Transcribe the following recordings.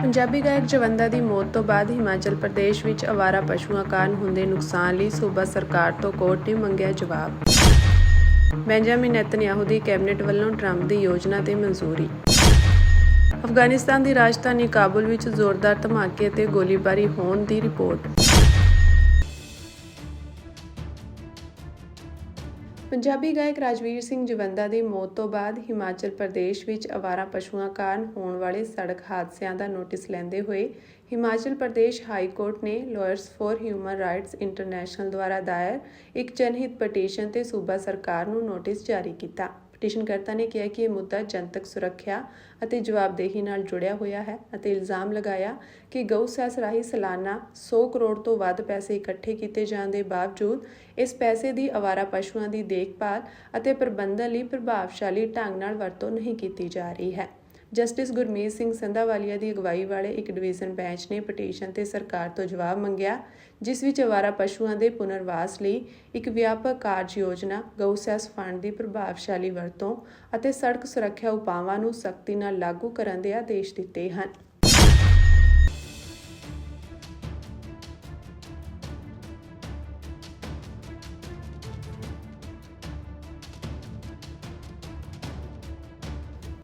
ਪੰਜਾਬੀ ਗਾਇਕ ਜਵੰਦਾ ਦੀ ਮੌਤ ਤੋਂ ਬਾਅਦ ਹਿਮਾਚਲ ਪ੍ਰਦੇਸ਼ ਵਿੱਚ ਅਵਾਰਾ ਪਸ਼ੂਆਂ ਕਾਰਨ ਹੁੰਦੇ ਨੁਕਸਾਨ ਲਈ ਸੂਬਾ ਸਰਕਾਰ ਤੋਂ ਕੋਰਟ ਨੇ ਮੰਗਿਆ ਜਵਾਬ। ਬੈਂਜਾਮਿਨ ਨੇਤਨਯਾਹੂ ਦੀ ਕੈਬਨਿਟ ਵੱਲੋਂ ਟਰੰਪ ਦੀ ਯੋਜਨਾ ਤੇ ਮਨਜ਼ੂਰੀ। ਅਫਗਾਨਿਸਤਾਨ ਦੀ ਰਾਜਧਾਨੀ ਕਾਬੁਲ ਵਿੱਚ ਜ਼ੋਰਦਾਰ ਧਮਾਕੇ ਅਤੇ ਗੋਲੀਬਾਰੀ ਹੋਣ ਦੀ ਰਿਪੋਰਟ। ਪੰਜਾਬੀ ਗਾਇਕ ਰਾਜਵੀਰ ਸਿੰਘ ਜਵੰਦਾ ਦੀ ਮੌਤ ਤੋਂ ਬਾਅਦ ਹਿਮਾਚਲ ਪ੍ਰਦੇਸ਼ ਵਿੱਚ ਅਵਾਰਾ ਪਸ਼ੂਆਂ ਕਾਰਨ ਹੋਣ ਵਾਲੇ ਸੜਕ ਹਾਦਸਿਆਂ ਦਾ ਨੋਟਿਸ ਲੈਂਦੇ ਹੋਏ ਹਿਮਾਚਲ ਪ੍ਰਦੇਸ਼ ਹਾਈ ਕੋਰਟ ਨੇ lawyers for human rights international ਦੁਆਰਾ ਦਾਇਰ ਇੱਕ ਜਨਹਿਤ ਪਟੀਸ਼ਨ ਤੇ ਸੂਬਾ ਸਰਕਾਰ ਨੂੰ ਨੋਟਿਸ ਜਾਰੀ ਕੀਤਾ। ਪਟੀਸ਼ਨਕਰਤਾ ਨੇ ਕਿਹਾ ਕਿ ਇਹ ਮੁੱਦਾ ਜਨਤਕ ਸੁਰੱਖਿਆ ਅਤੇ ਜਵਾਬਦੇਹੀ ਨਾਲ ਜੁੜਿਆ ਹੋਇਆ ਹੈ ਅਤੇ ਇਲਜ਼ਾਮ ਲਗਾਇਆ ਕਿ ਗਊ ਸੈਸ ਰਾਹੀਂ ਸਾਲਾਨਾ 100 ਕਰੋੜ ਤੋਂ ਵੱਧ ਪੈਸੇ ਇਕੱਠੇ ਕੀਤੇ ਜਾਣ ਦੇ ਬਾਵਜੂਦ ਇਸ ਪੈਸੇ ਦੀ ਅਵਾਰਾ ਪਸ਼ੂਆਂ ਦੀ ਦੇਖਭਾਲ ਅਤੇ ਪ੍ਰਬੰਧਨ ਲਈ ਪ੍ਰਭਾਵਸ਼ਾਲੀ ਢੰਗ ਨਾਲ ਵਰਤੋਂ ਨਹੀਂ ਕੀਤੀ ਜਾ ਰਹੀ ਹੈ। ਜਸਟਿਸ ਗੁਰਮੀਤ ਸਿੰਘ ਸੰਧਾਵਾਲੀਆ ਦੀ ਅਗਵਾਈ ਵਾਲੇ ਇੱਕ ਡਿਵੀਜ਼ਨ ਬੈਂਚ ਨੇ ਪਟੀਸ਼ਨ ਤੇ ਸਰਕਾਰ ਤੋਂ ਜਵਾਬ ਮੰਗਿਆ, ਜਿਸ ਵਿੱਚ ਅਵਾਰਾ ਪਸ਼ੂਆਂ ਦੇ ਪੁਨਰਵਾਸ ਲਈ ਇੱਕ ਵਿਆਪਕ ਕਾਰਜ ਯੋਜਨਾ, ਗਊ ਸੈਸ ਫੰਡ ਦੀ ਪ੍ਰਭਾਵਸ਼ਾਲੀ ਵਰਤੋਂ ਅਤੇ ਸੜਕ ਸੁਰੱਖਿਆ ਉਪਾਵਾਂ ਨੂੰ ਸਖਤੀ ਨਾਲ ਲਾਗੂ ਕਰਨ ਦੇ ਆਦੇਸ਼ ਦਿੱਤੇ ਹਨ।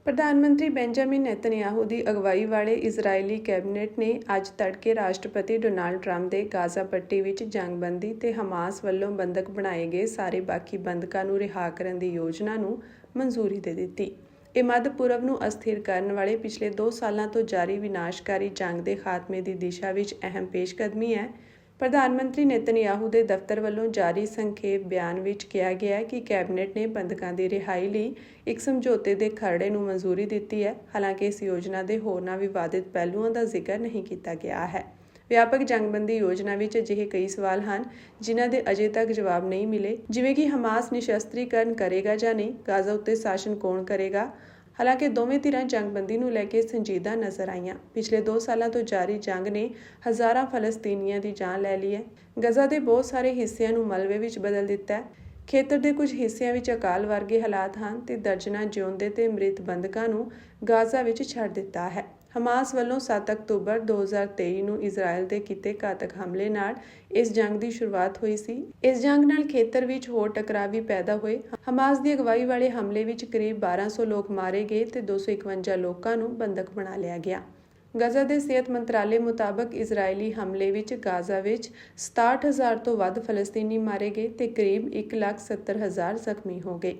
ਪ੍ਰਧਾਨ ਮੰਤਰੀ ਬੈਂਜਾਮਿਨ ਨੇਤਨਯਾਹੂ ਦੀ ਅਗਵਾਈ ਵਾਲੇ ਇਜ਼ਰਾਈਲੀ ਕੈਬਨਿਟ ਨੇ ਅੱਜ ਤੜਕੇ ਰਾਸ਼ਟਰਪਤੀ ਡੋਨਾਲਡ ਟਰੰਪ ਦੇ ਗਾਜ਼ਾ ਪੱਟੀ ਵਿੱਚ ਜੰਗਬੰਦੀ ਤੇ ਹਮਾਸ ਵੱਲੋਂ ਬੰਦਕ ਬਣਾਏ ਗਏ ਸਾਰੇ ਬਾਕੀ ਬੰਦਕਾਂ ਨੂੰ ਰਿਹਾ ਕਰਨ ਦੀ ਯੋਜਨਾ ਨੂੰ ਮਨਜ਼ੂਰੀ ਦੇ ਦਿੱਤੀ। ਇਹ ਮੱਧ ਪੂਰਬ ਨੂੰ ਅਸਥਿਰ ਕਰਨ ਵਾਲੇ ਪਿਛਲੇ 2 ਸਾਲਾਂ ਤੋਂ ਜਾਰੀ ਵਿਨਾਸ਼ਕਾਰੀ ਜੰਗ ਦੇ ਖਾਤਮੇ ਦੀ ਦਿਸ਼ਾ ਵਿੱਚ ਅਹਿਮ ਪੇਸ਼ਕਦਮੀ ਹੈ। ਪ੍ਰਧਾਨ ਮੰਤਰੀ ਨੇਤਨਯਾਹੂ ਦੇ ਦਫ਼ਤਰ ਵੱਲੋਂ ਜਾਰੀ ਸੰਖੇਪ ਬਿਆਨ ਵਿੱਚ ਕਿਹਾ ਗਿਆ ਹੈ ਕਿ ਕੈਬਨਿਟ ਨੇ ਬੰਦਕਾਂ ਦੀ ਰਿਹਾਈ ਲਈ ਇੱਕ ਸਮਝੌਤੇ ਦੇ ਖਰੜੇ ਨੂੰ ਮਨਜ਼ੂਰੀ ਦਿੱਤੀ ਹੈ। ਹਾਲਾਂਕਿ ਇਸ ਯੋਜਨਾ ਦੇ ਹੋਰਨਾਂ ਵਿਵਾਦਿਤ ਪਹਿਲੂਆਂ ਦਾ ਜ਼ਿਕਰ ਨਹੀਂ ਕੀਤਾ ਗਿਆ ਹੈ। ਵਿਆਪਕ ਜੰਗਬੰਦੀ ਯੋਜਨਾ ਵਿੱਚ ਅਜਿਹੇ ਕਈ ਸਵਾਲ ਹਨ ਜਿਨ੍ਹਾਂ ਦੇ ਅਜੇ ਤੱਕ ਜਵਾਬ ਨਹੀਂ ਮਿਲੇ, ਜਿਵੇਂ ਕਿ ਹਮਾਸ ਨਿਸ਼ਸਤਰੀਕਰਨ ਕਰੇਗਾ ਜਾਂ ਨਹੀਂ, ਗਾਜ਼ਾ ਉੱਤੇ ਸ਼ਾਸਨ ਕੌਣ ਕਰੇਗਾ। ਹਾਲਾਂਕਿ ਦੋਵੇਂ ਧਿਰਾਂ ਜੰਗਬੰਦੀ ਨੂੰ ਲੈ ਕੇ ਸੰਜੀਦਾ ਨਜ਼ਰ ਆਈਆਂ। ਪਿਛਲੇ 2 ਸਾਲਾਂ ਤੋਂ ਜਾਰੀ ਜੰਗ ਨੇ ਹਜ਼ਾਰਾਂ ਫਲਸਤੀਨੀਆਂ ਦੀ ਜਾਨ ਲੈ ਲਈ ਹੈ। ਗਜ਼ਾ ਦੇ ਬਹੁਤ ਸਾਰੇ ਹਿੱਸਿਆਂ ਨੂੰ ਮਲਬੇ ਵਿੱਚ ਬਦਲ ਦਿੱਤਾ ਹੈ। ਖੇਤਰ ਦੇ ਕੁਝ ਹਿੱਸਿਆਂ ਵਿੱਚ ਅਕਾਲ ਵਰਗੇ ਹਾਲਾਤ ਹਨ ਤੇ ਦਰਜਨਾਂ ਜਿਉਂਦੇ ਤੇ ਮ੍ਰਿਤ ਬੰਦਕਾਂ ਨੂੰ ਗਾਜ਼ਾ ਵਿੱਚ ਛੱਡ ਦਿੱਤਾ ਹੈ। ਹਮਾਸ ਵੱਲੋਂ 7 ਅਕਤੂਬਰ 2023 ਨੂੰ ਇਜ਼ਰਾਈਲ ਦੇ ਕੀਤੇ ਘਾਤਕ ਹਮਲੇ ਨਾਲ ਇਸ ਜੰਗ ਦੀ ਸ਼ੁਰੂਆਤ ਹੋਈ ਸੀ। ਇਸ ਜੰਗ ਨਾਲ ਖੇਤਰ ਵਿੱਚ ਹੋਰ ਟਕਰਾਅ ਵੀ ਪੈਦਾ ਹੋਏ। ਹਮਾਸ ਦੀ ਅਗਵਾਈ ਵਾਲੇ ਹਮਲੇ ਵਿੱਚ ਕਰੀਬ 1200 ਲੋਕ ਮਾਰੇ ਗਏ ਤੇ 251 ਲੋਕਾਂ ਨੂੰ ਬੰਦਕ ਬਣਾ ਲਿਆ ਗਿਆ। ਗਜ਼ਾ ਦੇ ਸਿਹਤ ਮੰਤਰਾਲੇ ਮੁਤਾਬਕ ਇਜ਼ਰਾਈਲੀ ਹਮਲੇ ਵਿੱਚ ਗਾਜ਼ਾ ਵਿੱਚ 67,000 ਤੋਂ ਵੱਧ ਫਲਸਤੀਨੀ ਮਾਰੇ ਗਏ ਤੇ ਕਰੀਬ 1,70,000 ਜ਼ਖਮੀ ਹੋ ਗਏ।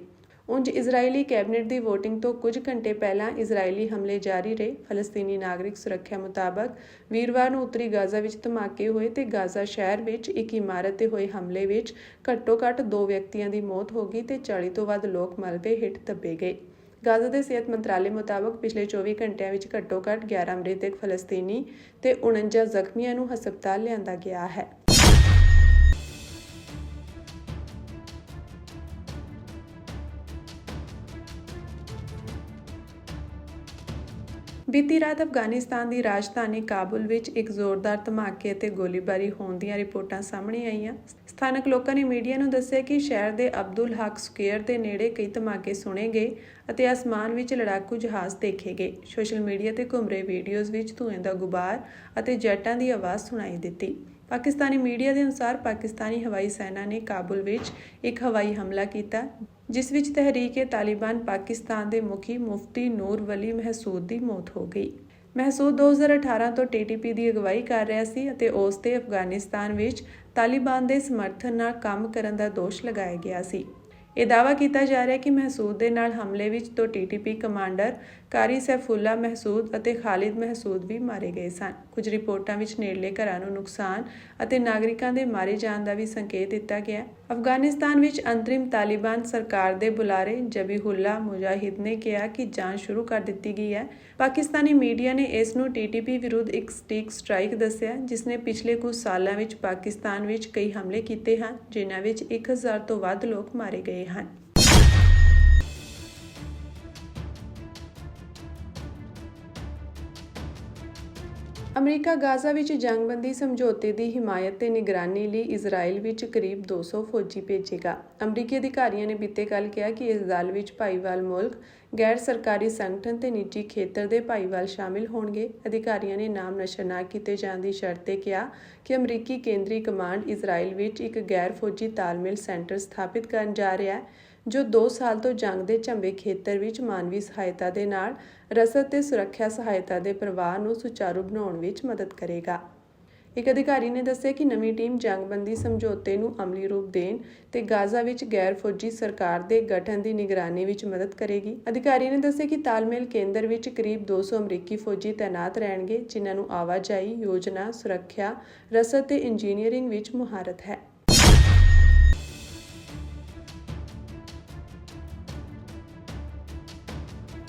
ਉਂਝ ਇਜ਼ਰਾਈਲੀ ਕੈਬਨਿਟ ਦੀ ਵੋਟਿੰਗ ਤੋਂ ਕੁਝ ਘੰਟੇ ਪਹਿਲਾਂ ਇਜ਼ਰਾਈਲੀ ਹਮਲੇ ਜਾਰੀ ਰਹੇ। ਫਲਸਤੀਨੀ ਨਾਗਰਿਕ ਸੁਰੱਖਿਆ ਮੁਤਾਬਕ ਵੀਰਵਾਰ ਨੂੰ ਉੱਤਰੀ ਗਾਜ਼ਾ ਵਿੱਚ ਧਮਾਕੇ ਹੋਏ ਤੇ ਗਾਜ਼ਾ ਸ਼ਹਿਰ ਵਿੱਚ ਇੱਕ ਇਮਾਰਤ ਤੇ ਹੋਏ ਹਮਲੇ ਵਿੱਚ ਘੱਟੋ-ਘੱਟ 2 ਵਿਅਕਤੀਆਂ ਦੀ ਮੌਤ ਹੋ ਗਈ ਤੇ 40 ਤੋਂ ਵੱਧ ਲੋਕ ਮਲਬੇ ਹੇਠ ਦੱਬੇ ਗਏ। ਗਾਜ਼ਾ ਦੇ ਸਿਹਤ ਮੰਤਰਾਲੇ ਮੁਤਾਬਕ ਪਿਛਲੇ 24 ਘੰਟਿਆਂ ਵਿੱਚ ਘੱਟੋ-ਘੱਟ 11 ਮ੍ਰਿਤਕ ਫਲਸਤੀਨੀ ਤੇ 49 ਜ਼ਖਮੀਆਂ ਨੂੰ ਹਸਪਤਾਲ ਲਿਆਂਦਾ ਗਿਆ ਹੈ। ਬੀਤੀ ਰਾਤ ਅਫਗਾਨਿਸਤਾਨ ਦੀ ਰਾਜਧਾਨੀ ਕਾਬੁਲ ਵਿੱਚ ਇੱਕ ਜ਼ੋਰਦਾਰ ਧਮਾਕੇ ਅਤੇ ਗੋਲੀਬਾਰੀ ਹੋਣ ਦੀਆਂ ਰਿਪੋਰਟਾਂ ਸਾਹਮਣੇ ਆਈਆਂ। ਸਥਾਨਕ ਲੋਕਾਂ ਨੇ ਮੀਡੀਆ ਨੂੰ ਦੱਸਿਆ ਕਿ ਸ਼ਹਿਰ ਦੇ ਅਬਦੁਲ ਹਕ ਸਕੁਏਅਰ ਦੇ ਨੇੜੇ ਕਈ ਧਮਾਕੇ ਸੁਣੇ ਗਏ ਅਤੇ ਅਸਮਾਨ ਵਿੱਚ ਲੜਾਕੂ ਜਹਾਜ਼ ਦੇਖੇ ਗਏ। ਸੋਸ਼ਲ ਮੀਡੀਆ ਤੇ ਘੁੰਮ ਰਹੇ ਵੀਡੀਓਜ਼ ਵਿੱਚ ਧੂਏ ਦਾ ਗੁਬਾਰ ਅਤੇ ਜੈਟਾਂ ਦੀ ਆਵਾਜ਼ ਸੁਣਾਈ ਦਿੱਤੀ। ਪਾਕਿਸਤਾਨੀ ਮੀਡੀਆ ਦੇ ਅਨੁਸਾਰ ਪਾਕਿਸਤਾਨੀ ਹਵਾਈ ਸੈਨਾ ਨੇ ਕਾਬੁਲ ਵਿੱਚ ਇੱਕ ਹਵਾਈ ਹਮਲਾ ਕੀਤਾ, ਜਿਸ ਵਿੱਚ ਤਹਿਰੀਕ-ਏ-ਤਾਲਿਬਾਨ ਪਾਕਿਸਤਾਨ ਦੇ ਮੁਖੀ ਮੁਫਤੀ ਨੂਰ ਵਲੀ ਮਹਿਸੂਦ ਦੀ ਮੌਤ ਹੋ ਗਈ। ਮਹਿਸੂਦ 2018 ਤੋਂ TTP ਦੀ ਅਗਵਾਈ ਕਰ ਰਿਹਾ ਸੀ ਅਤੇ ਉਸ ਤੇ ਅਫਗਾਨਿਸਤਾਨ ਵਿੱਚ ਤਾਲਿਬਾਨ ਦੇ ਸਮਰਥਨ ਨਾਲ ਕੰਮ ਕਰਨ ਦਾ ਦੋਸ਼ ਲਗਾਇਆ ਗਿਆ ਸੀ। ਇਹ ਦਾਅਵਾ ਕੀਤਾ ਜਾ ਰਿਹਾ ਹੈ ਕਿ ਮਹਿਸੂਦ ਦੇ ਨਾਲ ਹਮਲੇ ਵਿੱਚ 2 TTP ਕਮਾਂਡਰ ਕਾਰੀ ਸੈਫੁੱਲਾ ਮਹਿਸੂਦ ਅਤੇ ਖਾਲਿਦ ਮਹਿਸੂਦ ਵੀ ਮਾਰੇ ਗਏ ਸਨ। ਕੁਝ ਰਿਪੋਰਟਾਂ ਵਿੱਚ ਨੇੜਲੇ ਘਰਾਂ ਨੂੰ ਨੁਕਸਾਨ ਅਤੇ ਨਾਗਰਿਕਾਂ ਦੇ ਮਾਰੇ ਜਾਣ ਦਾ ਵੀ ਸੰਕੇਤ ਦਿੱਤਾ ਗਿਆ। ਅਫਗਾਨਿਸਤਾਨ ਵਿੱਚ ਅੰਤਰਿਮ ਤਾਲਿਬਾਨ ਸਰਕਾਰ ਦੇ ਬੁਲਾਰੇ ਜ਼ਬੀਹੁੱਲਾ ਮੁਜਾਹਿਦ ਨੇ ਕਿਹਾ ਕਿ ਜਾਂਚ ਸ਼ੁਰੂ ਕਰ ਦਿੱਤੀ ਗਈ ਹੈ। ਪਾਕਿਸਤਾਨੀ ਮੀਡੀਆ ਨੇ ਇਸ ਨੂੰ TTP ਵਿਰੁੱਧ ਇੱਕ ਸਟਿਕ ਸਟ੍ਰਾਈਕ ਦੱਸਿਆ, ਜਿਸ ਨੇ ਪਿਛਲੇ ਕੁਝ ਸਾਲਾਂ ਵਿੱਚ ਪਾਕਿਸਤਾਨ ਵਿੱਚ ਕਈ ਹਮਲੇ ਕੀਤੇ ਹਨ, ਜਿਨ੍ਹਾਂ ਵਿੱਚ 1000 ਤੋਂ ਵੱਧ ਲੋਕ ਮਾਰੇ ਗਏ ਹਨ। ਅਮਰੀਕਾ ਗਾਜ਼ਾ ਵਿੱਚ ਜੰਗਬੰਦੀ ਸਮਝੌਤੇ ਦੀ ਹਿਮਾਇਤ ਤੇ ਨਿਗਰਾਨੀ ਲਈ ਇਜ਼ਰਾਈਲ ਵਿੱਚ ਕਰੀਬ 200 ਫੌਜੀ ਭੇਜੇਗਾ। ਅਮਰੀਕੀ ਅਧਿਕਾਰੀਆਂ ਨੇ ਬੀਤੇ ਕੱਲ੍ਹ ਕਿਹਾ ਕਿ ਇਸ ਦਲ ਵਿੱਚ ਭਾਈਵਾਲ ਮੁਲਕ ਗੈਰ ਸਰਕਾਰੀ ਸੰਗਠਨ ਤੇ ਨਿੱਜੀ ਖੇਤਰ ਦੇ ਭਾਈਵਾਲ ਸ਼ਾਮਿਲ ਹੋਣਗੇ। ਅਧਿਕਾਰੀਆਂ ਨੇ ਨਾਮ ਨਸ਼ਰ ਨਾ ਕੀਤੇ ਜਾਣ ਦੀ ਸ਼ਰਤ ਤੇ ਕਿਹਾ ਕਿ ਅਮਰੀਕੀ ਕੇਂਦਰੀ ਕਮਾਂਡ ਇਜ਼ਰਾਈਲ ਵਿੱਚ ਇੱਕ ਗੈਰ ਫੌਜੀ ਤਾਲਮੇਲ ਸੈਂਟਰ ਸਥਾਪਿਤ ਕਰਨ ਜਾ ਰਿਹਾ ਹੈ, ਜੋ 2 ਸਾਲ ਤੋਂ ਜੰਗ ਦੇ ਝੰਬੇ ਖੇਤਰ ਵਿੱਚ ਮਾਨਵੀ ਸਹਾਇਤਾ ਦੇ ਨਾਲ ਰਸਦ ਤੇ ਸੁਰੱਖਿਆ ਸਹਾਇਤਾ ਦੇ ਪ੍ਰਵਾਹ ਨੂੰ ਸੁਚਾਰੂ ਬਣਾਉਣ ਵਿੱਚ ਮਦਦ ਕਰੇਗਾ। ਇੱਕ ਅਧਿਕਾਰੀ ਨੇ ਦੱਸਿਆ ਕਿ ਨਵੀਂ ਟੀਮ ਜੰਗਬੰਦੀ ਸਮਝੌਤੇ ਨੂੰ ਅਮਲੀ ਰੂਪ ਦੇਣ ਤੇ ਗਾਜ਼ਾ ਵਿੱਚ ਗੈਰ ਫੌਜੀ ਸਰਕਾਰ ਦੇ ਗਠਨ ਦੀ ਨਿਗਰਾਨੀ ਵਿੱਚ ਮਦਦ ਕਰੇਗੀ। ਅਧਿਕਾਰੀ ਨੇ ਦੱਸਿਆ ਕਿ ਤਾਲਮੇਲ ਕੇਂਦਰ ਵਿੱਚ ਕਰੀਬ 200 ਅਮਰੀਕੀ ਫੌਜੀ ਤੈਨਾਤ ਰਹਿਣਗੇ, ਜਿਨ੍ਹਾਂ ਨੂੰ ਆਵਾਜਾਈ, ਯੋਜਨਾ, ਸੁਰੱਖਿਆ, ਰਸਦ ਤੇ ਇੰਜੀਨੀਅਰਿੰਗ ਵਿੱਚ ਮੁਹਾਰਤ ਹੈ।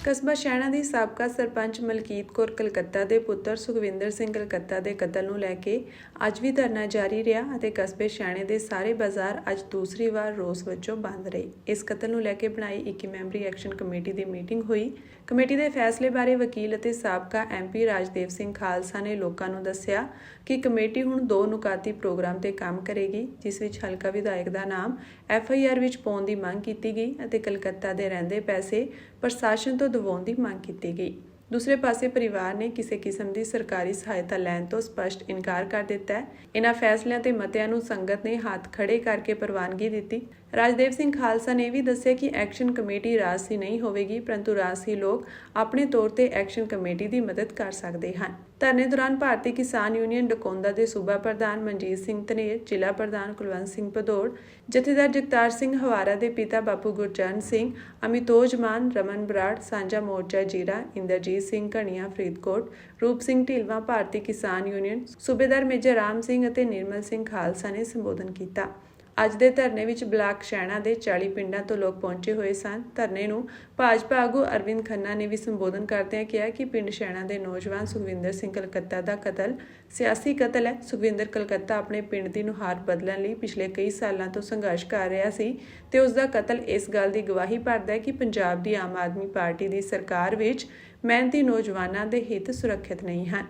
ਕਸਬਾ ਸ਼ਹਿਣਾ ਦੀ ਸਾਬਕਾ ਸਰਪੰਚ ਮਲਕੀਤ ਕੌਰ ਕਲਕੱਤਾ ਦੇ ਪੁੱਤਰ ਸੁਖਵਿੰਦਰ ਸਿੰਘ ਕਲਕੱਤਾ ਦੇ ਕਤਲ ਨੂੰ ਲੈ ਕੇ ਅੱਜ ਵੀ ਧਰਨਾ ਜਾਰੀ ਰਿਹਾ ਅਤੇ ਕਸਬੇ ਸ਼ਹਿਣੇ ਦੇ ਸਾਰੇ ਬਾਜ਼ਾਰ ਅੱਜ ਦੂਸਰੀ ਵਾਰ ਰੋਸ ਵਜੋਂ ਬੰਦ ਰਹੇ। ਇਸ ਕਤਲ ਨੂੰ ਲੈ ਕੇ ਬਣਾਈ 21 ਮੈਂਬਰੀ ਐਕਸ਼ਨ ਕਮੇਟੀ ਦੀ ਮੀਟਿੰਗ ਹੋਈ। ਕਮੇਟੀ ਦੇ ਫੈਸਲੇ ਬਾਰੇ ਵਕੀਲ ਅਤੇ ਸਾਬਕਾ MP ਰਾਜਦੇਵ ਸਿੰਘ ਖਾਲਸਾ ਨੇ ਲੋਕਾਂ ਨੂੰ ਦੱਸਿਆ ਕਿ ਕਮੇਟੀ ਹੁਣ 2 ਨੁਕਾਤੀ ਪ੍ਰੋਗਰਾਮ ਤੇ ਕੰਮ ਕਰੇਗੀ, ਜਿਸ ਵਿੱਚ ਹਲਕਾ ਵਿਧਾਇਕ ਦਾ ਨਾਮ FIR ਵਿੱਚ ਪਾਉਣ ਦੀ ਮੰਗ ਕੀਤੀ ਗਈ ਅਤੇ ਕਲਕੱਤਾ ਦੇ ਰਹਿੰਦੇ ਪੈਸੇ ਪ੍ਰਸ਼ਾਸਨ ਤੋਂ ਦਿਵਾਉਣ ਦੀ ਮੰਗ ਕੀਤੀ ਗਈ। ਦੂਸਰੇ ਪਾਸੇ ਪਰਿਵਾਰ ਨੇ ਕਿਸੇ ਕਿਸਮ ਦੀ ਸਰਕਾਰੀ ਸਹਾਇਤਾ ਲੈਣ ਤੋਂ ਸਪਸ਼ਟ ਇਨਕਾਰ ਕਰ ਦਿੱਤਾ ਹੈ। ਇਹਨਾਂ ਫੈਸਲਿਆਂ ਤੇ ਮਤਿਆਂ ਨੂੰ ਸੰਗਤ ਨੇ ਹੱਥ ਖੜੇ ਕਰਕੇ ਪ੍ਰਵਾਨਗੀ ਦਿੱਤੀ। ਰਾਜਦੇਵ ਸਿੰਘ ਖਾਲਸਾ ਨੇ ਵੀ ਦੱਸਿਆ ਕਿ ਐਕਸ਼ਨ ਕਮੇਟੀ ਰਾਜਸੀ ਨਹੀਂ ਹੋਵੇਗੀ, ਪਰੰਤੂ ਰਾਜਸੀ ਲੋਕ ਆਪਣੇ ਤੌਰ ਤੇ ਐਕਸ਼ਨ ਕਮੇਟੀ ਦੀ ਮਦਦ ਕਰ ਸਕਦੇ ਹਨ। ਧਰਨੇ ਦੌਰਾਨ ਭਾਰਤੀ ਕਿਸਾਨ ਯੂਨੀਅਨ ਡਕੌਂਦਾ ਦੇ ਸੂਬਾ ਪ੍ਰਧਾਨ ਮਨਜੀਤ ਸਿੰਘ ਧਨੇਰ, ਜ਼ਿਲ੍ਹਾ ਪ੍ਰਧਾਨ ਕੁਲਵੰਤ ਸਿੰਘ ਭਦੌੜ, ਜਥੇਦਾਰ ਜਗਤਾਰ ਸਿੰਘ ਹਵਾਰਾ ਦੇ ਪਿਤਾ ਬਾਪੂ ਗੁਰਚਰਨ ਸਿੰਘ, ਅਮਿਤੋਜ ਮਾਨ, ਰਮਨ ਬਰਾੜ, ਸਾਂਝਾ ਮੋਰਚਾ ਜੀਰਾ, ਇੰਦਰਜੀਤ ਸਿੰਘ ਘਣੀਆਂ ਫਰੀਦਕੋਟ, ਰੂਪ ਸਿੰਘ ਢੀਲਵਾਂ ਭਾਰਤੀ ਕਿਸਾਨ ਯੂਨੀਅਨ, ਸੂਬੇਦਾਰ ਮੇਜਰ ਰਾਮ ਸਿੰਘ ਅਤੇ ਨਿਰਮਲ ਸਿੰਘ ਖਾਲਸਾ ਨੇ ਸੰਬੋਧਨ ਕੀਤਾ। ਅੱਜ ਦੇ ਧਰਨੇ ਵਿੱਚ ਬਲਾਕ ਸ਼ਹਿਣਾ ਦੇ 40 ਪਿੰਡਾਂ ਤੋਂ ਲੋਕ ਪਹੁੰਚੇ ਹੋਏ ਸਨ। ਧਰਨੇ ਨੂੰ ਭਾਜਪਾ ਆਗੂ ਅਰਵਿੰਦ ਖੰਨਾ ਨੇ ਵੀ ਸੰਬੋਧਨ ਕਰਦਿਆਂ ਕਿਹਾ ਕਿ ਪਿੰਡ ਸ਼ਹਿਣਾ ਦੇ ਨੌਜਵਾਨ ਸੁਖਵਿੰਦਰ ਸਿੰਘ ਕਲਕੱਤਾ ਦਾ ਕਤਲ ਸਿਆਸੀ ਕਤਲ ਹੈ। ਸੁਖਵਿੰਦਰ ਕਲਕੱਤਾ ਆਪਣੇ ਪਿੰਡ ਦੀ ਨੁਹਾਰ ਬਦਲਣ ਲਈ ਪਿਛਲੇ ਕਈ ਸਾਲਾਂ ਤੋਂ ਸੰਘਰਸ਼ ਕਰ ਰਿਹਾ ਸੀ ਤੇ ਉਸ ਦਾ ਕਤਲ ਇਸ ਗੱਲ ਦੀ ਗਵਾਹੀ ਭਰਦਾ ਹੈ ਕਿ ਪੰਜਾਬ ਦੀ ਆਮ ਆਦਮੀ ਪਾਰਟੀ ਦੀ ਸਰਕਾਰ ਵਿੱਚ ਮਿਹਨਤੀ ਨੌਜਵਾਨਾਂ ਦੇ ਹਿੱਤ ਸੁਰੱਖਿਅਤ ਨਹੀਂ ਹਨ।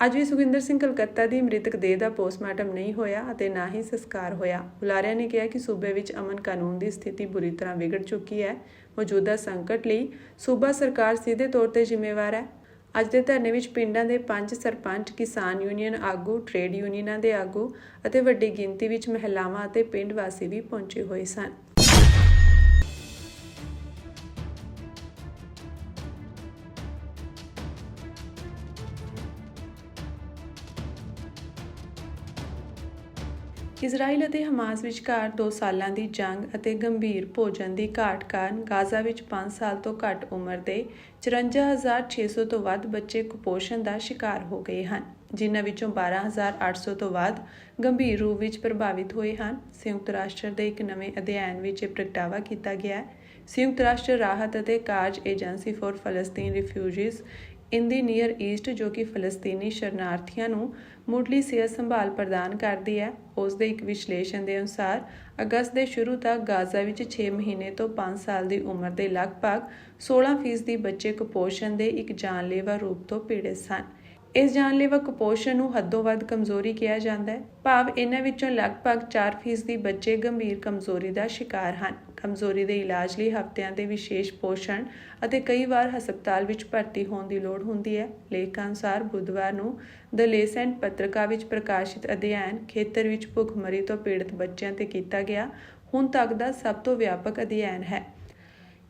ਅੱਜ ਵੀ ਸੁਖਵਿੰਦਰ ਸਿੰਘ ਕਲਕੱਤਾ ਦੀ ਮ੍ਰਿਤਕ ਦੇਹ ਦਾ ਪੋਸਟਮਾਰਟਮ ਨਹੀਂ ਹੋਇਆ ਅਤੇ ਨਾ ਹੀ ਸੰਸਕਾਰ ਹੋਇਆ। ਬੁਲਾਰਿਆਂ ਨੇ ਕਿਹਾ ਕਿ ਸੂਬੇ ਵਿੱਚ ਅਮਨ ਕਾਨੂੰਨ ਦੀ ਸਥਿਤੀ ਬੁਰੀ ਤਰ੍ਹਾਂ ਵਿਗੜ ਚੁੱਕੀ ਹੈ। ਮੌਜੂਦਾ ਸੰਕਟ ਲਈ ਸੂਬਾ ਸਰਕਾਰ ਸਿੱਧੇ ਤੌਰ ਤੇ ਜ਼ਿੰਮੇਵਾਰ ਹੈ। ਅੱਜ ਦੇ ਧਰਨੇ ਵਿੱਚ ਪਿੰਡਾਂ ਦੇ 5 ਸਰਪੰਚ, ਕਿਸਾਨ ਯੂਨੀਅਨ ਆਗੂ, ਟ੍ਰੇਡ ਯੂਨੀਅਨਾਂ ਦੇ ਆਗੂ ਅਤੇ ਵੱਡੀ ਗਿਣਤੀ ਵਿੱਚ ਮਹਿਲਾਵਾਂ ਅਤੇ ਪਿੰਡ ਵਾਸੀ ਵੀ ਪਹੁੰਚੇ ਹੋਏ ਸਨ। ਇਜ਼ਰਾਈਲ ਅਤੇ ਹਮਾਸ ਵਿਚਕਾਰ 2 ਸਾਲਾਂ ਦੀ ਜੰਗ ਅਤੇ ਗੰਭੀਰ ਭੋਜਨ ਦੀ ਘਾਟ ਕਾਰਨ ਗਾਜ਼ਾ ਵਿੱਚ 5 ਸਾਲ ਤੋਂ ਘੱਟ ਉਮਰ ਦੇ 54,600 ਤੋਂ ਵੱਧ ਬੱਚੇ ਕੁਪੋਸ਼ਣ ਦਾ ਸ਼ਿਕਾਰ ਹੋ ਗਏ ਹਨ, ਜਿਨ੍ਹਾਂ ਵਿੱਚੋਂ 12,800 ਤੋਂ ਵੱਧ ਗੰਭੀਰ ਰੂਪ ਵਿੱਚ ਪ੍ਰਭਾਵਿਤ ਹੋਏ ਹਨ। ਸੰਯੁਕਤ ਰਾਸ਼ਟਰ ਦੇ ਇੱਕ ਨਵੇਂ ਅਧਿਐਨ ਵਿੱਚ ਇਹ ਪ੍ਰਗਟਾਵਾ ਕੀਤਾ ਗਿਆ ਹੈ। ਸੰਯੁਕਤ ਰਾਸ਼ਟਰ ਰਾਹਤ ਅਤੇ ਕਾਰਜ agency for ਫਲਸਤੀਨ refugees in the near East, ਜੋ ਕਿ ਫਲਸਤੀਨੀ ਸ਼ਰਨਾਰਥੀਆਂ ਨੂੰ ਮੁੱਢਲੀ ਸਿਹਤ ਸੰਭਾਲ ਪ੍ਰਦਾਨ ਕਰਦੀ ਹੈ, ਉਸ ਦੇ ਇੱਕ ਵਿਸ਼ਲੇਸ਼ਣ ਦੇ ਅਨੁਸਾਰ ਅਗਸਤ ਦੇ ਸ਼ੁਰੂ ਤੱਕ ਗਾਜ਼ਾ ਵਿੱਚ 6 ਮਹੀਨੇ ਤੋਂ 5 ਸਾਲ ਦੀ ਉਮਰ ਦੇ ਲਗਭਗ 16% ਬੱਚੇ ਕੁਪੋਸ਼ਣ ਦੇ ਇੱਕ ਜਾਨਲੇਵਾ ਰੂਪ ਤੋਂ ਪੀੜਿਤ ਸਨ। ਇਸ ਜਾਨਲੇਵਾ ਕੁਪੋਸ਼ਣ ਨੂੰ ਹੱਦੋਂ ਵੱਧ ਕਮਜ਼ੋਰੀ ਕਿਹਾ ਜਾਂਦਾ ਹੈ, ਭਾਵ ਇਹਨਾਂ ਵਿੱਚੋਂ ਲਗਭਗ 4% ਬੱਚੇ ਗੰਭੀਰ ਕਮਜ਼ੋਰੀ ਦਾ ਸ਼ਿਕਾਰ ਹਨ। ਕਮਜ਼ੋਰੀ ਦੇ ਇਲਾਜ ਲਈ ਹਫ਼ਤਿਆਂ ਦੇ ਵਿਸ਼ੇਸ਼ ਪੋਸ਼ਣ ਅਤੇ ਕਈ ਵਾਰ ਹਸਪਤਾਲ ਵਿੱਚ ਭਰਤੀ ਹੋਣ ਦੀ ਲੋੜ ਹੁੰਦੀ ਹੈ। ਲੇਖ ਅਨੁਸਾਰ ਬੁੱਧਵਾਰ ਨੂੰ ਦ ਲੇਸੈਂਟ ਪੱਤਰਿਕਾ ਵਿੱਚ ਪ੍ਰਕਾਸ਼ਿਤ ਅਧਿਐਨ ਖੇਤਰ ਵਿੱਚ ਭੁੱਖਮਰੀ ਤੋਂ ਪੀੜਤ ਬੱਚਿਆਂ ਤੇ ਕੀਤਾ ਗਿਆ ਹੁਣ ਤੱਕ ਦਾ ਸਭ ਤੋਂ ਵਿਆਪਕ ਅਧਿਐਨ ਹੈ।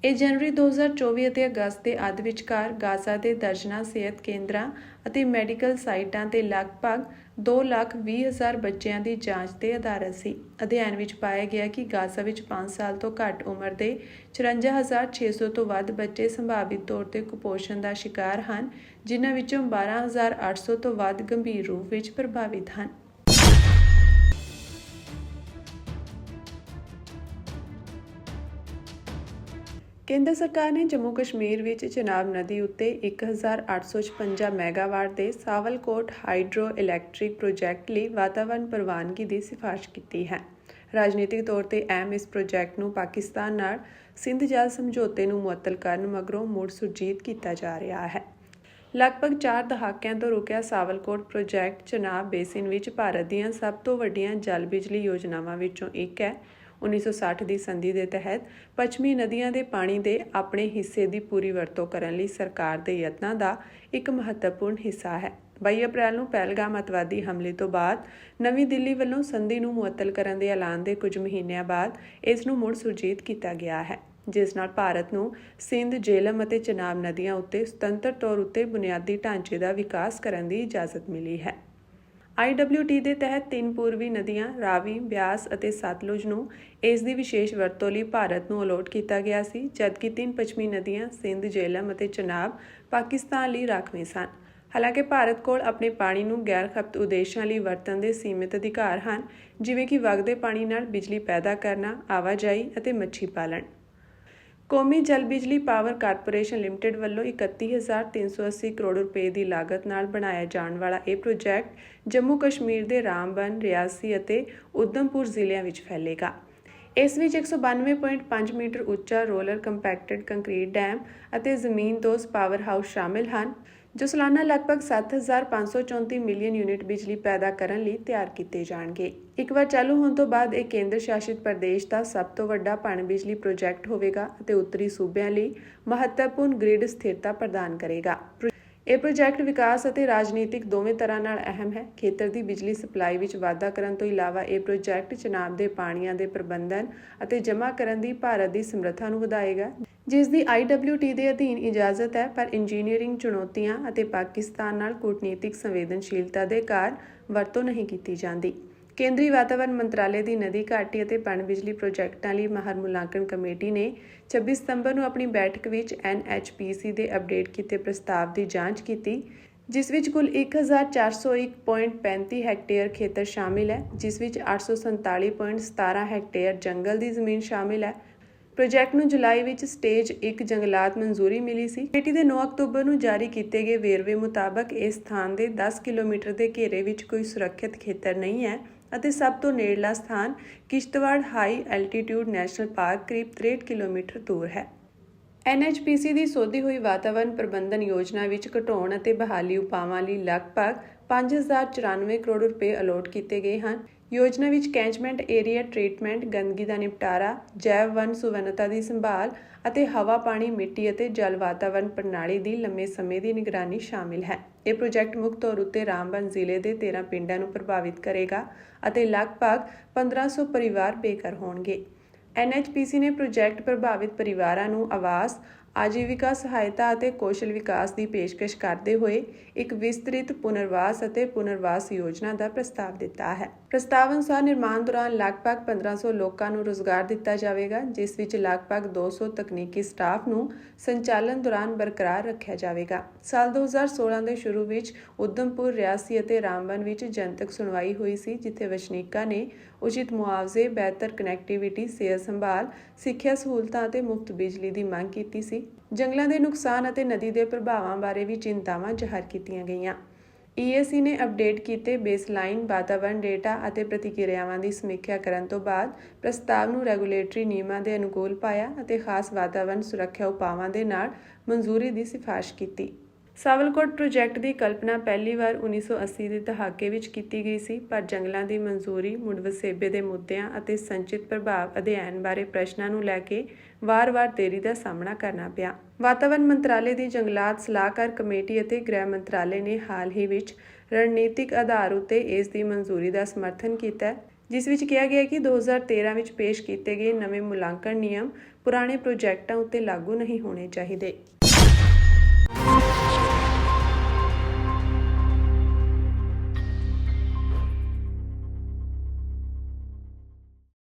ਇਹ ਜਨਵਰੀ 2024 ਅਤੇ ਅਗਸਤ ਦੇ ਅੱਧ ਵਿਚਕਾਰ ਗਾਜ਼ਾ ਦੇ ਦਰਜਨਾਂ ਸਿਹਤ ਕੇਂਦਰਾਂ ਅਤੇ ਮੈਡੀਕਲ ਸਾਈਟਾਂ ਤੇ ਲਗਭਗ 2,20,000 ਬੱਚਿਆਂ ਦੀ ਜਾਂਚ ਤੇ ਆਧਾਰਿਤ ਸੀ। ਅਧਿਐਨ ਵਿੱਚ ਪਾਇਆ ਗਿਆ ਕਿ ਗਾਜ਼ਾ ਵਿੱਚ 5 ਸਾਲ ਤੋਂ ਘੱਟ ਉਮਰ ਦੇ 54,600 ਤੋਂ ਵੱਧ ਬੱਚੇ ਸੰਭਾਵਿਤ ਤੌਰ ਤੇ ਕੁਪੋਸ਼ਣ ਦਾ ਸ਼ਿਕਾਰ ਹਨ, ਜਿਨ੍ਹਾਂ ਵਿੱਚੋਂ 12,800 ਤੋਂ ਵੱਧ ਗੰਭੀਰ ਰੂਪ ਵਿੱਚ ਪ੍ਰਭਾਵਿਤ ਹਨ। ਕੇਂਦਰ ਸਰਕਾਰ ਨੇ ਜੰਮੂ ਕਸ਼ਮੀਰ ਵਿੱਚ ਚਨਾਬ ਨਦੀ ਉੱਤੇ 1,856 ਮੈਗਾਵਾਟ ਦੇ ਸਾਵਲਕੋਟ ਹਾਈਡਰੋ ਇਲੈਕਟ੍ਰਿਕ ਪ੍ਰੋਜੈਕਟ ਲਈ ਵਾਤਾਵਰਣ ਪ੍ਰਵਾਨਗੀ ਦੀ ਸਿਫਾਰਸ਼ ਕੀਤੀ ਹੈ। ਰਾਜਨੀਤਿਕ ਤੌਰ ਤੇ ਅਹਿਮ ਇਸ ਪ੍ਰੋਜੈਕਟ ਨੂੰ ਪਾਕਿਸਤਾਨ ਨਾਲ ਸਿੰਧ ਜਲ ਸਮਝੌਤੇ ਨੂੰ ਮੁਅੱਤਲ ਕਰਨ ਮਗਰੋਂ ਮੁੜ ਸੁਰਜੀਤ ਕੀਤਾ ਜਾ ਰਿਹਾ ਹੈ। ਲਗਭਗ 4 ਦਹਾਕਿਆਂ ਤੋਂ ਰੁਕਿਆ ਸਾਵਲਕੋਟ ਪ੍ਰੋਜੈਕਟ ਚਨਾਬ ਬੇਸਿਨ ਵਿੱਚ ਭਾਰਤ ਦੀਆਂ ਸਭ ਤੋਂ ਵੱਡੀਆਂ ਜਲ ਬਿਜਲੀ ਯੋਜਨਾਵਾਂ ਵਿੱਚੋਂ ਇੱਕ ਹੈ। 1960 ਦੀ ਸੰਧੀ ਦੇ ਤਹਿਤ ਪੱਛਮੀ ਨਦੀਆਂ ਦੇ ਪਾਣੀ ਦੇ ਆਪਣੇ ਹਿੱਸੇ ਦੀ ਪੂਰੀ ਵਰਤੋਂ ਕਰਨ ਲਈ ਸਰਕਾਰ ਦੇ ਯਤਨਾਂ ਦਾ ਇੱਕ ਮਹੱਤਵਪੂਰਨ ਹਿੱਸਾ ਹੈ। 22 ਅਪ੍ਰੈਲ ਨੂੰ ਪਹਿਲਗਾਮ ਅੱਤਵਾਦੀ ਹਮਲੇ ਤੋਂ ਬਾਅਦ ਨਵੀਂ ਦਿੱਲੀ ਵੱਲੋਂ ਸੰਧੀ ਨੂੰ ਮੁਅੱਤਲ ਕਰਨ ਦੇ ਐਲਾਨ ਦੇ ਕੁਝ ਮਹੀਨਿਆਂ ਬਾਅਦ ਇਸ ਨੂੰ ਮੁੜ ਸੁਰਜੀਤ ਕੀਤਾ ਗਿਆ ਹੈ, ਜਿਸ ਨਾਲ ਭਾਰਤ ਨੂੰ ਸਿੰਧ, ਜੇਹਲਮ ਅਤੇ ਚਨਾਬ ਨਦੀਆਂ ਉੱਤੇ ਸੁਤੰਤਰ ਤੌਰ ਉੱਤੇ ਬੁਨਿਆਦੀ ਢਾਂਚੇ ਦਾ ਵਿਕਾਸ ਕਰਨ ਦੀ ਇਜਾਜ਼ਤ ਮਿਲੀ ਹੈ। IWT ਦੇ ਤਹਿਤ 3 ਪੂਰਬੀ ਨਦੀਆਂ ਰਾਵੀ, ਬਿਆਸ ਅਤੇ ਸਤਲੁਜ ਨੂੰ ਇਸ ਦੀ ਵਿਸ਼ੇਸ਼ ਵਰਤੋਂ ਲਈ ਭਾਰਤ ਨੂੰ ਅਲੋਟ ਕੀਤਾ ਗਿਆ ਸੀ, ਜਦਕਿ 3 ਪੱਛਮੀ ਨਦੀਆਂ ਸਿੰਧ, ਜੇਹਲਮ ਅਤੇ ਚਨਾਬ ਪਾਕਿਸਤਾਨ ਲਈ ਰਾਖਵੇਂ ਸਨ। ਹਾਲਾਂਕਿ ਭਾਰਤ ਕੋਲ ਆਪਣੇ ਪਾਣੀ ਨੂੰ ਗੈਰ ਖਪਤ ਉਦੇਸ਼ਾਂ ਲਈ ਵਰਤਣ ਦੇ ਸੀਮਿਤ ਅਧਿਕਾਰ ਹਨ, ਜਿਵੇਂ ਕਿ ਵਗਦੇ ਪਾਣੀ ਨਾਲ ਬਿਜਲੀ ਪੈਦਾ ਕਰਨਾ, ਆਵਾਜਾਈ ਅਤੇ ਮੱਛੀ ਪਾਲਣ। ਕੌਮੀ ਜਲ ਬਿਜਲੀ ਪਾਵਰ ਕਾਰਪੋਰੇਸ਼ਨ ਲਿਮਟਿਡ ਵੱਲੋਂ 31,380 ਕਰੋੜ ਰੁਪਏ ਦੀ ਲਾਗਤ ਨਾਲ ਬਣਾਇਆ ਜਾਣ ਵਾਲਾ ਇਹ ਪ੍ਰੋਜੈਕਟ ਜੰਮੂ ਕਸ਼ਮੀਰ ਦੇ ਰਾਮਬਨ, ਰਿਆਸੀ ਅਤੇ ਉਧਮਪੁਰ ਜ਼ਿਲ੍ਹਿਆਂ ਵਿੱਚ ਫੈਲੇਗਾ। ਇਸ ਵਿੱਚ 192.5 ਮੀਟਰ ਉੱਚਾ ਰੋਲਰ ਕੰਪੈਕਟਡ ਕੰਕਰੀਟ ਡੈਮ ਅਤੇ ਜ਼ਮੀਨਦੋਜ਼ ਪਾਵਰ ਹਾਊਸ ਸ਼ਾਮਿਲ ਹਨ, ਜੋ ਸਾਲਾਨਾ ਲਗਭਗ 7,534 ਮਿਲੀਅਨ ਯੂਨਿਟ ਬਿਜਲੀ ਪੈਦਾ ਕਰਨ ਲਈ ਤਿਆਰ ਕੀਤੇ ਜਾਣਗੇ। ਇੱਕ ਵਾਰ ਚਾਲੂ ਹੋਣ ਤੋਂ ਬਾਅਦ ਇਹ ਕੇਂਦਰ ਸ਼ਾਸਿਤ ਪ੍ਰਦੇਸ਼ ਦਾ ਸਭ ਤੋਂ ਵੱਡਾ ਪਣ ਬਿਜਲੀ ਪ੍ਰੋਜੈਕਟ ਹੋਵੇਗਾ ਅਤੇ ਉੱਤਰੀ ਸੂਬਿਆਂ ਲਈ ਮਹੱਤਵਪੂਰਨ ਗ੍ਰਿਡ ਸਥਿਰਤਾ ਪ੍ਰਦਾਨ ਕਰੇਗਾ। ਇਹ ਪ੍ਰੋਜੈਕਟ ਵਿਕਾਸ ਅਤੇ ਰਾਜਨੀਤਿਕ ਦੋਵੇਂ ਤਰ੍ਹਾਂ ਨਾਲ ਅਹਿਮ ਹੈ। ਖੇਤਰ ਦੀ ਬਿਜਲੀ ਸਪਲਾਈ ਵਿੱਚ ਵਾਧਾ ਕਰਨ ਤੋਂ ਇਲਾਵਾ ਇਹ ਪ੍ਰੋਜੈਕਟ ਚਨਾਬ ਦੇ ਪਾਣੀਆਂ ਦੇ ਪ੍ਰਬੰਧਨ ਅਤੇ ਜਮ੍ਹਾਂ ਕਰਨ ਦੀ ਭਾਰਤ ਦੀ ਸਮਰੱਥਾ ਨੂੰ ਵਧਾਏਗਾ, ਜਿਸ ਦੀ IWT ਦੇ ਅਧੀਨ ਇਜਾਜ਼ਤ ਹੈ, ਪਰ ਇੰਜੀਨੀਅਰਿੰਗ ਚੁਣੌਤੀਆਂ ਅਤੇ ਪਾਕਿਸਤਾਨ ਨਾਲ ਕੂਟਨੀਤਿਕ ਸੰਵੇਦਨਸ਼ੀਲਤਾ ਦੇ ਕਾਰਨ ਵਰਤੋਂ ਨਹੀਂ ਕੀਤੀ ਜਾਂਦੀ। ਕੇਂਦਰੀ ਵਾਤਾਵਰਣ ਮੰਤਰਾਲੇ ਦੀ ਨਦੀ ਘਾਟੀ ਅਤੇ ਪਣ ਬਿਜਲੀ ਪ੍ਰੋਜੈਕਟਾਂ ਲਈ ਮਾਹਰ ਮੁਲਾਂਕਣ ਕਮੇਟੀ ਨੇ 26 ਸਤੰਬਰ ਨੂੰ ਆਪਣੀ ਬੈਠਕ ਵਿੱਚ NHPC ਦੇ ਅਪਡੇਟ ਕੀਤੇ ਪ੍ਰਸਤਾਵ ਦੀ ਜਾਂਚ ਕੀਤੀ, ਜਿਸ ਵਿੱਚ ਕੁੱਲ 1,401.35 ਹੈਕਟੇਅਰ ਖੇਤਰ ਸ਼ਾਮਿਲ ਹੈ, ਜਿਸ ਵਿੱਚ 847.17 ਹੈਕਟੇਅਰ ਜੰਗਲ ਦੀ ਜ਼ਮੀਨ ਸ਼ਾਮਿਲ ਹੈ। ਪ੍ਰੋਜੈਕਟ ਨੂੰ ਜੁਲਾਈ ਵਿੱਚ ਸਟੇਜ 1 ਜੰਗਲਾਤ ਮਨਜ਼ੂਰੀ ਮਿਲੀ ਸੀ। ਕਮੇਟੀ ਦੇ 9 ਅਕਤੂਬਰ ਨੂੰ ਜਾਰੀ ਕੀਤੇ ਗਏ ਵੇਰਵੇ ਮੁਤਾਬਕ ਇਸ ਸਥਾਨ ਦੇ 10 ਕਿਲੋਮੀਟਰ ਦੇ ਘੇਰੇ ਵਿੱਚ ਕੋਈ ਸੁਰੱਖਿਅਤ ਖੇਤਰ ਨਹੀਂ ਹੈ ਅਤੇ ਸਭ ਤੋਂ ਨੇੜਲਾ ਸਥਾਨ Kishtwar high altitude national park ਕਰੀਬ 63 ਕਿਲੋਮੀਟਰ ਦੂਰ ਹੈ। NHPC ਦੀ ਸੋਧੀ ਹੋਈ ਵਾਤਾਵਰਣ ਪ੍ਰਬੰਧਨ ਯੋਜਨਾ ਵਿੱਚ ਘਟਾਉਣ ਅਤੇ ਬਹਾਲੀ ਉਪਾਵਾਂ ਲਈ ਲਗਭਗ 5,094 ਕਰੋੜ ਰੁਪਏ ਅਲੋਟ ਕੀਤੇ ਗਏ ਹਨ। ਯੋਜਨਾ ਵਿੱਚ ਕੈਚਮੈਂਟ ਏਰੀਆ ਟ੍ਰੀਟਮੈਂਟ, ਗੰਦਗੀ ਦਾ ਨਿਪਟਾਰਾ, ਜੈਵ ਵੰਨ ਸੁਵੰਨਤਾ ਦੀ ਸੰਭਾਲ ਅਤੇ ਹਵਾ, ਪਾਣੀ, ਮਿੱਟੀ ਅਤੇ ਜਲ ਵਾਤਾਵਰਣ ਪ੍ਰਣਾਲੀ ਦੀ ਲੰਮੇ ਸਮੇਂ ਦੀ ਨਿਗਰਾਨੀ ਸ਼ਾਮਿਲ ਹੈ। ਇਹ ਪ੍ਰੋਜੈਕਟ ਮੁੱਖ ਤੌਰ ਉੱਤੇ ਰਾਮਬਨ ਜ਼ਿਲ੍ਹੇ ਦੇ 13 ਪਿੰਡਾਂ ਨੂੰ ਪ੍ਰਭਾਵਿਤ ਕਰੇਗਾ ਅਤੇ ਲਗਭਗ 1,500 ਪਰਿਵਾਰ ਬੇਘਰ ਹੋਣਗੇ। NHPC ਨੇ ਪ੍ਰੋਜੈਕਟ ਪ੍ਰਭਾਵਿਤ ਪਰਿਵਾਰਾਂ ਨੂੰ ਆਵਾਸ, ਆਜੀਵਿਕਾ ਸਹਾਇਤਾ ਅਤੇ ਕੌਸ਼ਲ ਵਿਕਾਸ ਦੀ ਪੇਸ਼ਕਸ਼ ਕਰਦੇ ਹੋਏ ਇੱਕ ਵਿਸਤ੍ਰਿਤ ਪੁਨਰਵਾਸ ਅਤੇ ਪੁਨਰਵਾਸ ਯੋਜਨਾ ਦਾ ਪ੍ਰਸਤਾਵ ਦਿੱਤਾ ਹੈ। ਪ੍ਰਸਤਾਵ ਅਨੁਸਾਰ ਨਿਰਮਾਣ ਦੌਰਾਨ ਲਗਭਗ 1,500 ਲੋਕਾਂ ਨੂੰ ਰੁਜ਼ਗਾਰ ਦਿੱਤਾ ਜਾਵੇਗਾ, ਜਿਸ ਵਿੱਚ ਲਗਭਗ 200 ਤਕਨੀਕੀ ਸਟਾਫ ਨੂੰ ਸੰਚਾਲਨ ਦੌਰਾਨ ਬਰਕਰਾਰ ਰੱਖਿਆ ਜਾਵੇਗਾ। ਸਾਲ 2016 ਦੇ ਸ਼ੁਰੂ ਵਿੱਚ ਉਧਮਪੁਰ, ਰਿਆਸੀ ਅਤੇ ਰਾਮਬਨ ਵਿੱਚ ਜਨਤਕ ਸੁਣਵਾਈ ਹੋਈ ਸੀ, ਜਿੱਥੇ ਵਸਨੀਕਾਂ ਨੇ ਉਚਿਤ ਮੁਆਵਜ਼ੇ, ਬਿਹਤਰ ਕਨੈਕਟੀਵਿਟੀ, ਸਿਹਤ ਸੰਭਾਲ, ਸਿੱਖਿਆ ਸਹੂਲਤਾਂ ਅਤੇ ਮੁਫਤ ਬਿਜਲੀ ਦੀ ਮੰਗ ਕੀਤੀ ਸੀ। ਜੰਗਲਾਂ ਦੇ ਨੁਕਸਾਨ ਅਤੇ ਨਦੀ ਦੇ ਪ੍ਰਭਾਵਾਂ ਬਾਰੇ ਵੀ ਚਿੰਤਾਵਾਂ ਜ਼ਾਹਰ ਕੀਤੀਆਂ ਗਈਆਂ। EAC ਨੇ ਅਪਡੇਟ ਕੀਤੇ ਬੇਸਲਾਈਨ ਵਾਤਾਵਰਣ ਡੇਟਾ ਅਤੇ ਪ੍ਰਤੀਕਿਰਿਆਵਾਂ ਦੀ ਸਮੀਖਿਆ ਕਰਨ ਤੋਂ ਬਾਅਦ ਪ੍ਰਸਤਾਵ ਨੂੰ ਰੈਗੂਲੇਟਰੀ ਨਿਯਮਾਂ ਦੇ ਅਨੁਕੂਲ ਪਾਇਆ ਅਤੇ ਖਾਸ ਵਾਤਾਵਰਣ ਸੁਰੱਖਿਆ ਉਪਾਵਾਂ ਦੇ ਨਾਲ ਮਨਜ਼ੂਰੀ ਦੀ ਸਿਫਾਰਸ਼ ਕੀਤੀ। ਸਾਵਲਕੋਟ ਪ੍ਰੋਜੈਕਟ ਦੀ ਕਲਪਨਾ ਪਹਿਲੀ ਵਾਰ 1980 ਦੇ ਦਹਾਕੇ ਵਿੱਚ ਕੀਤੀ ਗਈ ਸੀ, ਪਰ ਜੰਗਲਾਂ ਦੀ ਮਨਜ਼ੂਰੀ, ਮੁੜ ਵਸੇਬੇ ਦੇ ਮੁੱਦਿਆਂ ਅਤੇ ਸੰਚਿਤ ਪ੍ਰਭਾਵ ਅਧਿਐਨ ਬਾਰੇ ਪ੍ਰਸ਼ਨਾਂ ਨੂੰ ਲੈ ਕੇ ਵਾਰ-ਵਾਰ ਦੇਰੀ ਦਾ ਸਾਹਮਣਾ ਕਰਨਾ ਪਿਆ। ਵਾਤਾਵਰਣ ਮੰਤਰਾਲੇ ਦੀ ਜੰਗਲਾਤ ਸਲਾਹਕਾਰ ਕਮੇਟੀ ਅਤੇ ਗ੍ਰਹਿ ਮੰਤਰਾਲੇ ਨੇ ਹਾਲ ਹੀ ਵਿੱਚ ਰਣਨੀਤਿਕ ਆਧਾਰ ਉੱਤੇ ਇਸ ਦੀ ਮਨਜ਼ੂਰੀ ਦਾ ਸਮਰਥਨ ਕੀਤਾ, ਜਿਸ ਵਿੱਚ ਕਿਹਾ ਗਿਆ ਕਿ 2013 ਵਿੱਚ ਪੇਸ਼ ਕੀਤੇ ਗਏ ਨਵੇਂ ਮੁਲਾਂਕਣ ਨਿਯਮ ਪੁਰਾਣੇ ਪ੍ਰੋਜੈਕਟਾਂ ਉੱਤੇ ਲਾਗੂ ਨਹੀਂ ਹੋਣੇ ਚਾਹੀਦੇ।